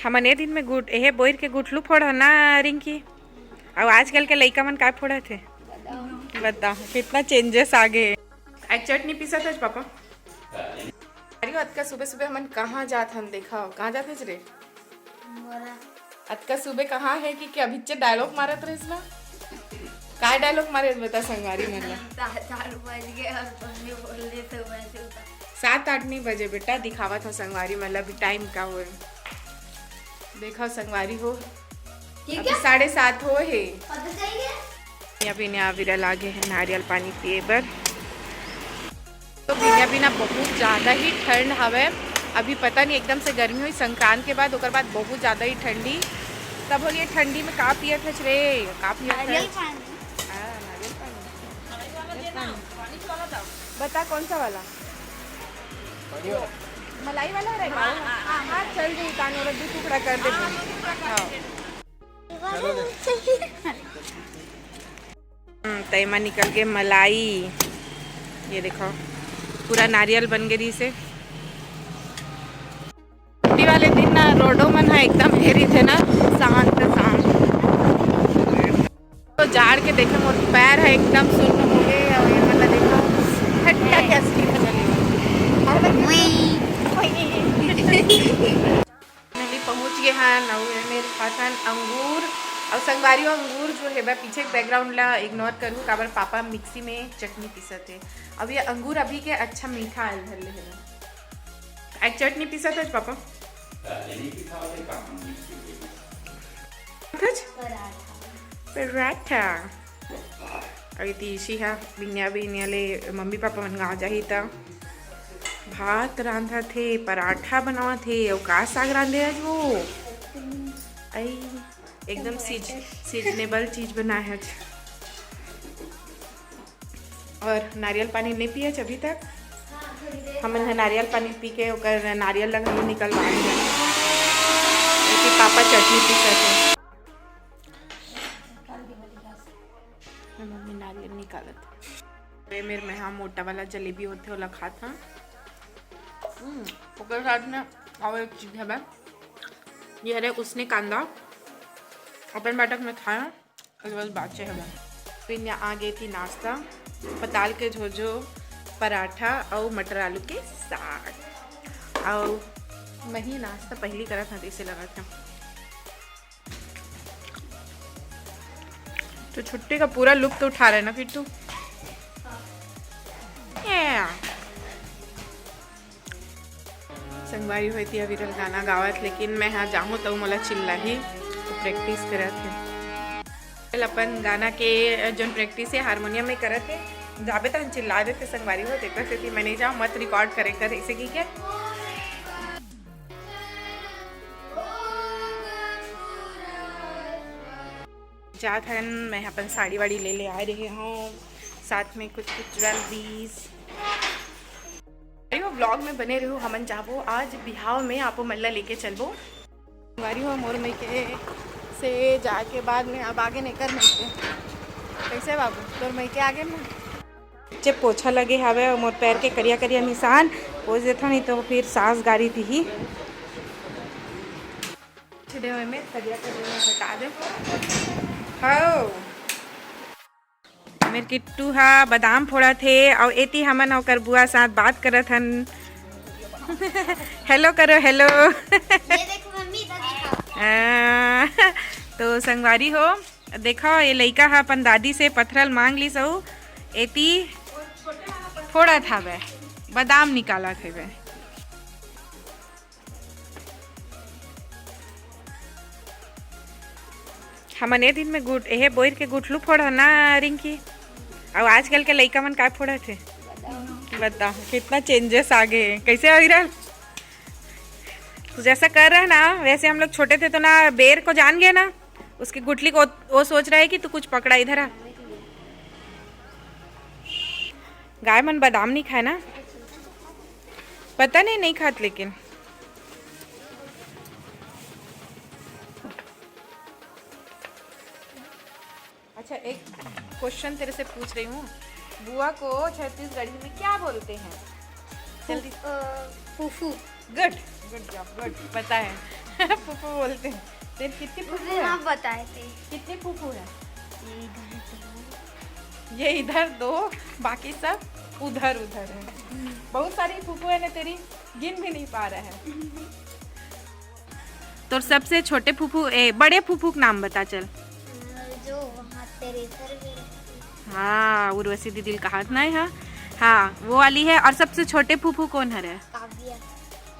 हमन ए दिन में गुट एहे बोर के गुठलू फोड़ ना रिंकी। और आजकल के लइका मन का फोड़ा थे बताओ कितना चेंजेस आ गए। एक चटनी पीसा था पापा। अरे अतका सुबह सुबह हमन कहाँ जात हन देखा कहाँ जाते रे अतका सुबह कहाँ है कि अभी चे डायलॉग मारत रहे ना काय डायलॉग मारे बता संगवारी मन ला 7-8 नहीं बजे बेटा दिखावा था संगवारी मन ला अभी टाइम का हो देखा संगवारी हो अभी 7:30 हो है अभी ने विरल आगे है नारियल पानी पिए बर। तो बिना बहुत ज़्यादा ही ठंड हवे अभी पता नहीं एकदम से गर्मी हुई संक्रांत के बाद ओकर बाद बहुत ज़्यादा ही ठंडी तब हो ये ठंडी में का पिए थे रे का पिए बता कौन सा वाला मलाई वाला रहेगा। हाँ चल जी उतारने वाला 2 टुकड़ा कर दे। तैमा निकल के मलाई ये देखो पूरा नारियल बन गई से। छुट्टी वाले दिन ना रोडो मन है एकदम हेरी थे ना शांत तो झाड़ के देखे मोर पैर है एकदम सुन्न हो गए और ये मतलब देखो हट्टा कैसी पहुँच गए हैं मेरे खासन अंगूर और संगवारी अंगूर जो है वह पीछे बैकग्राउंड ला इग्नोर करूँ काबर पापा मिक्सी में चटनी पीसत है। अब ये अंगूर अभी के अच्छा मीठा आयल धरले है एक चटनी पीसत है पापा पराठा अरे तीसी है बिनिया ले मम्मी पापा मन गाँव जाही त भात रांधा थे पराठा बनावा थे और का साग रांधे आज वो आई एकदम सीजनेबल चीज बनाए है। और नारियल पानी नहीं पिए अभी तक हमन नारियल पानी पी के ओकर नारियल लगा निकलवा पापा चटनी पीसत मम्मी नारियल निकालत मेरे में हाँ मोटा वाला जलेबी होते वाला खाता ओकर साथ में और एक चीज़ है ये है उसने कांदा अपन बैठक में खाया उसके बाद बाचे है फिर आ गई थी नाश्ता पताल के झोझो पराठा और मटर आलू के साग और वही नाश्ता पहली करा था इसे लगा था। तो छुट्टी का पूरा लुत्फ तो उठा रहे ना फिर तू संगवारी हुई थी अविरल गाना गावत लेकिन मैं हाँ जाऊँ तो मोला चिल्ला ही तो प्रैक्टिस करत थे अपन गाना के जो प्रैक्टिस है हारमोनियम में करत थे जाबे तो चिल्ला देते संगवारी हो देखते से मैं नहीं जाऊँ मत रिकॉर्ड करे कर ऐसे की क्या जात हन मैं अपन साड़ी वाड़ी ले आ रही हूँ साथ में कुछ ज्वेलरीज व्लॉग में बने रहो हमन जाबो आज बिहाव में आपो मल्ला लेके चलबो संगवारी हो मोर मई के से जाके बाद में अब आगे नहीं कर मिलते कैसे बाबू तोर मई के आगे में जब पोछा लगे हवे और मोर पैर के करिया करिया निशान पोछ देता नहीं तो फिर सांस गारी थी ही में करिया करिया हटा दे। हाँ मेरे किट्टू हा बादाम फोड़ा थे और एती हमन और बुआ साथ बात करत हन हेलो करो हेलो ये देखो मम्मी तो संगवारी हो देखो ये लइका हा अपन दादी से पथरल मांग ली सऊ एती फोड़ा था वे बादाम निकाला थे वे हमन ए दिन में गुट एहे बोर के गुठलू फोड़ा ना रिंकी। और आजकल के लइका मन का फोड़ा थे बताओ कितना चेंजेस आ गए। कैसे अविरल तू जैसा कर रहा है ना वैसे हम लोग छोटे थे तो ना बेर को जान गए ना उसकी गुठली को वो सोच रहा है कि तू कुछ पकड़ा इधर आ। गाय मन बादाम नहीं खाए ना पता नहीं खात लेकिन अच्छा एक क्वेश्चन तेरे से पूछ रही हूँ बुआ को छत्तीसगढ़ी में क्या बोलते हैं जल्दी फूफू गुड गुड जॉब गुड पता है फूफू बोलते हैं। तेरे कितने फूफू है? आप बताए थे कितने फूफू है? ये इधर तो ये इधर 2, बाकी सब उधर उधर है। बहुत सारी फूफू है ना तेरी, गिन भी नहीं पा रहा है। तो सबसे छोटे फूफू बड़े फूफू का नाम बता चल। जो वहाँ तेरे इधर भी रहती। हाँ, उर्वशी दीदी का हाथ नहीं है। हाँ, वो वाली है। और सबसे छोटे फूफू कौन है रे? काव्या।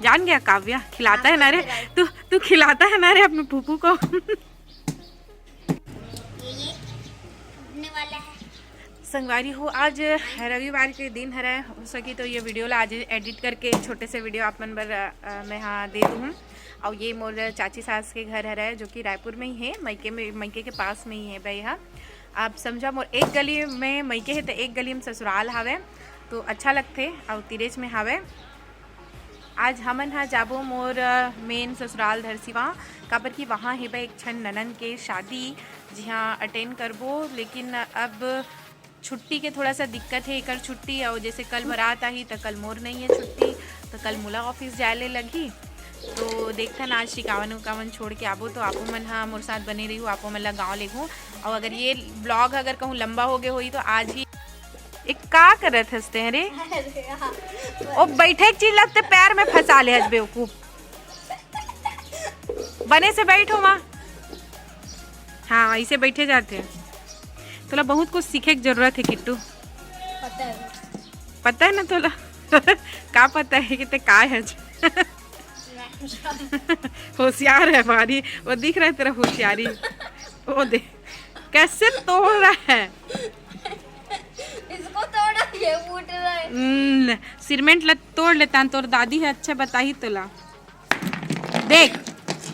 जान गया, काव्या खिलाता है ना रे तू खिलाता है ना रे अपने फूफू को। ये उड़ने वाला है। संगवारी हो, आज रविवार के दिन है। हो सकी तो ये वीडियो ला आज एडिट करके छोटे से वीडियो आप मन बर मैं हाँ दे दूँ। और ये मोर चाची सास के घर है जो कि रायपुर में ही है, मैके के पास में ही है भाई। हाँ, आप समझा मोर एक गली में मैके है तो एक गली में ससुराल हावे, तो अच्छा लगते। और तिरेच में हावे। आज हमन हाँ जाबो मोर मेन ससुराल धरसीवा, काबर कि वहाँ है भाई एक छन ननन के शादी, जहाँ अटेंड करबो। लेकिन अब छुट्टी के थोड़ा सा दिक्कत है, एक छुट्टी। और जैसे कल बारात आई तो कल मोर नहीं है छुट्टी, तो कल मुला ऑफिस जाए लगी। तो देखता ना आज टिकावन उकावन छोड़ के आबो, तो आपो मन हाँ मोर साथ बने रही हूँ, आपो मन ला गाँव ले हूँ। और अगर ये ब्लॉग अगर कहूँ लंबा हो गया हुई तो आज ही एक का करत हंसते हैं रे। ओ बैठे चीज लगते पैर में फंसा ले हज बेवकूफ। बने से बैठो माँ। हाँ, ऐसे बैठे जाते हैं। तोला बहुत कुछ सीखे की जरूरत है किट्टू। पता है ना तोला? का पता है कि ते का है? होशियार है भारी, वो दिख रहा है तेरा होशियारी। वो देख कैसे तोड़ रहा है। इसको तोड़ा, ये फूट रहा है। सीमेंट लत तोड़ लेता है तोर दादी है। अच्छा बताही तोला। देख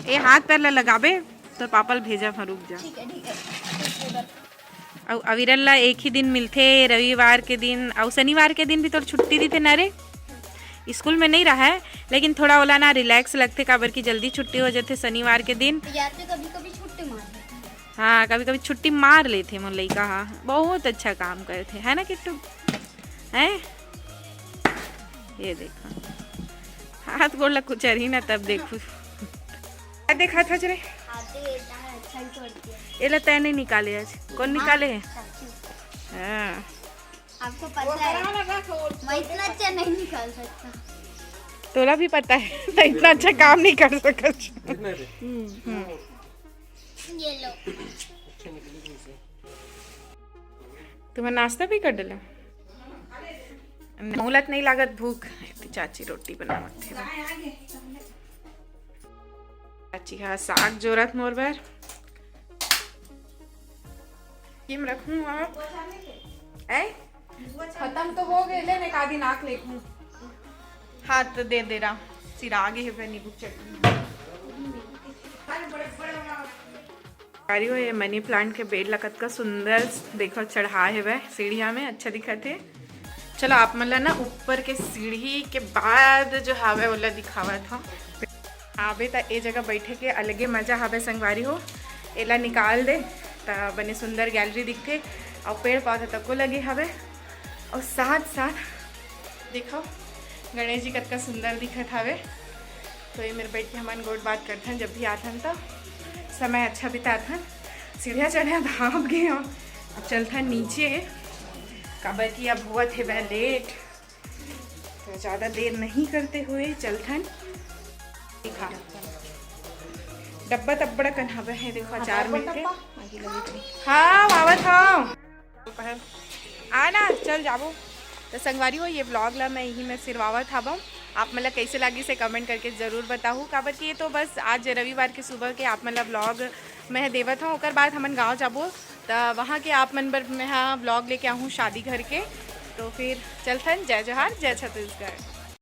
ये हाथ पैर ला लगाबे तो पापा भेजा रुक जा। ठीक है। और अविरल ला एक ही दिन मिलते, रविवार के दिन। और शनिवार के दिन भी तोर छुट्टी दी थे ना रे। स्कूल में नहीं रहा है, लेकिन थोड़ा ओला ना रिलैक्स लगते, काबर की जल्दी छुट्टी हो जाते शनिवार के दिन। कभी कभी छुट्टी मार देते हैं। हाँ, कभी कभी छुट्टी मार लेते मोर लइका। हाँ, बहुत अच्छा काम करे थे, है ना किट्टू? हैं ये देखो हाथ गोड़ ला कुछ ही ना, तब देखो देखा था जरे। अच्छा ही तोड़ती है। ये ला तय नहीं निकाले आज। कौन निकाले है? हाँ, आपको पता है मैं इतना अच्छा नहीं निकाल सकता। तोला भी पता है तो इतना अच्छा काम नहीं कर सकता। ये लो। तुम्हें नाश्ता भी कर डाला? मोहलत नहीं लागत भूख। चाची रोटी बनावत थे। चाची हाँ साग जोरत मोर बार किम रखूं। आप खत्म तो हो गए, लेने का दिन आँख लेखूं। हाथ तो दे रहा सिर आगे है नींबू चटनी। हो ये मनी प्लांट के बेड लगत का सुंदर देखो चढ़ा है वह सीढ़िया में, अच्छा दिखत है। चलो आप मतलब ना ऊपर के सीढ़ी के बाद जो हावे वाला दिखावा था। आवे तो ए जगह बैठे के अलगे मजा हावे संगवारी हो। एला निकाल दे तो बने सुंदर गैलरी दिखते, और पेड़ पौधा तक को लगे हवे। और साथ साथ देखो गणेश जी कतका सुंदर दिखत हवे। तो ये मेरे बैठ के हमान गोट बात करते हैं, जब भी आथन तो समय अच्छा बिताथन। सीढ़िया चढ़िया भाप गए और अब चलता नीचे, काबर की अब हुआ थे वह लेट। तो ज़्यादा देर नहीं करते हुए चलथन। दिखा डब्बा तब्बड़ा कन हवे है, देखो 4 मिनट के। हाँ आवत हाँ आना चल जाबो। तो संगवारी हो ये व्लॉग ला मैं यही में सिरवावत हवा। आप मतलब कैसे लगी से कमेंट करके ज़रूर बताऊँ। काबर कि ये तो बस आज रविवार के सुबह के आप मतलब व्लॉग मैं देवत हूँ। ओकर बाद हमन गाँव जाबो तो वहाँ के आप मन बर मैं हाँ व्लॉग लेके आऊँ शादी घर के। तो फिर चलथन। जय जोहार, जय छत्तीसगढ़।